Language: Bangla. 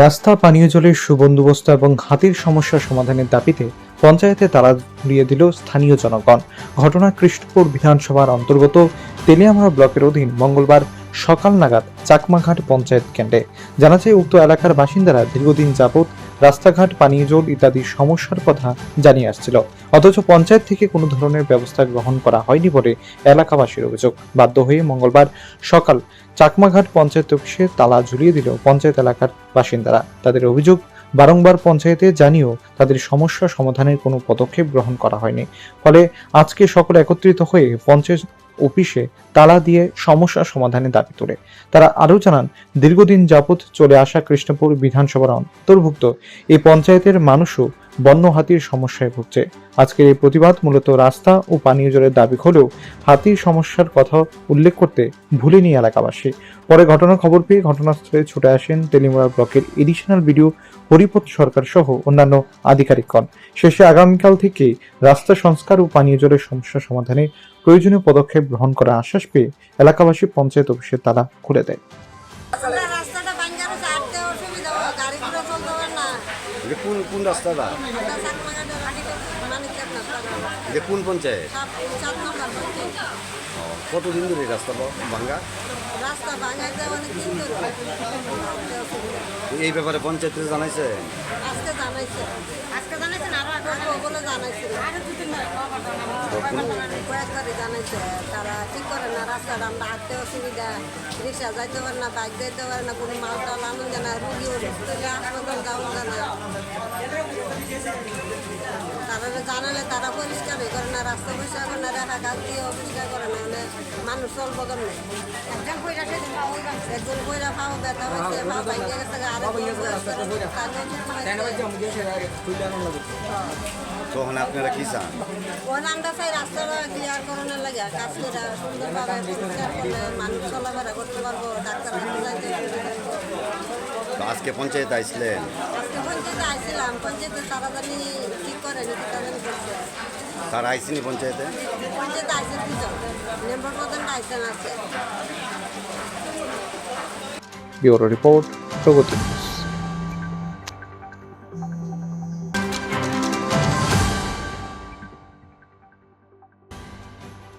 রাস্তা, পানীয় জলের সুবন্দোবস্ত এবং হাতির সমস্যা সমাধানের দাবিতে পঞ্চায়েতে তালা ঝুলিয়ে দিল স্থানীয় জনগণ। ঘটনা কৃষ্ণপুর বিধানসভার অন্তর্গত তেলিয়ামুড়া ব্লকের অধীন মঙ্গলবার সকাল নাগাদ চাকমাঘাট পঞ্চায়েত কেন্দ্রে। জানা যায়, উক্ত এলাকার বাসিন্দারা দীর্ঘদিন যাবৎ রাস্তাঘাট, পানীয় জল ইত্যাদি সমস্যার কথা জানিয়ে আসছিল, অথচ পঞ্চায়েত থেকে কোনো ধরনের ব্যবস্থা গ্রহণ করা হয়নি বলে এলাকাবাসীর অভিযোগ। বাধ্য হয়ে মঙ্গলবার সকাল চাকমাঘাট পঞ্চায়েত অফিসে তালা ঝুলিয়ে দিল পঞ্চায়েত এলাকার বাসিন্দারা। তাদের অভিযোগ, বারংবার পঞ্চায়েতে জানিয়েও তাদের সমস্যা সমাধানের কোনো পদক্ষেপ গ্রহণ করা হয়নি। ফলে আজকে সকলে একত্রিত হয়ে পঞ্চায়েত অফিসে তালা দিয়ে সমস্যা সমাধানের দাবি তোলে। তারা আরও জানান, দীর্ঘদিন যাবৎ চলে আসা কৃষ্ণপুর বিধানসভার অন্তর্ভুক্ত এই পঞ্চায়েতের মানুষও বন্য হাতির সমস্যায় ভুগছে। আজকের এই প্রতিবাদ মূলত রাস্তা ও পানীয় জলের দাবি হলেও হাতির সমস্যার কথা উল্লেখ করতে ভুলেনি এলাকাবাসী। পরে ঘটনার খবর পেয়ে ঘটনাস্থলে ছুটে আসেন তেলিয়ামুড়া ব্লকের এডিশনাল বিডিও হরিপদ সরকার সহ অন্যান্য আধিকারিকগণ। শেষে আগামীকাল থেকে রাস্তা সংস্কার ও পানীয় জলের সমস্যা সমাধানে প্রয়োজনীয় পদক্ষেপ গ্রহণ করার আশ্বাস পেয়ে এলাকাবাসী পঞ্চায়েত অফিসের তালা খুলে দেয়। কোন রাস্তাটা? কোন পঞ্চায়েত? কতদিন ধরে রাস্তা ভাঙ্গা? এই ব্যাপারে পঞ্চায়েত জানাইছে? তারা ঠিক করে না, রাস্তাটা আমরা হাঁটতে অসুবিধা, রিক্সা যাইতে পারে না, বাইক যাইতে পারে না, কোনো মাল টাল আনুন যায় না, রুগী হাসপাতাল যাওয়া যায় না। তারা জানালে তারা পরিষ্কারই করে না, রাস্তা পরিষ্কার করে না, দেখা গাছ দিয়ে অপরিষ্কার করে না, মানে মানুষ চলব করে না। একজন বইরা পাও ব্যথা হয়েছে, পাও বাইকে গেছে, তখন আপনারা কি চান? ওখানে আমরা চাই রাস্তাটা ক্লিয়ার করানোর লাগে, কাজ করে সুন্দরভাবে পরিষ্কার করলে মানুষ চলাফেরা করতে পারবো, ডাক্তার যাইতে। আজকে পঞ্চায়েত আইসলেন? আজকে পঞ্চায়েতে আইছিলাম, পঞ্চায়েতে তারা জানি ঠিক করে নাকি তারা করছে। তারা আইসিনি পঞ্চায়েতে? পঞ্চায়েতে আইসেন দুজন, মেম্বার প্রধান আইসেন আছে। ব্যুরো রিপোর্ট, প্রগতি নিউজ।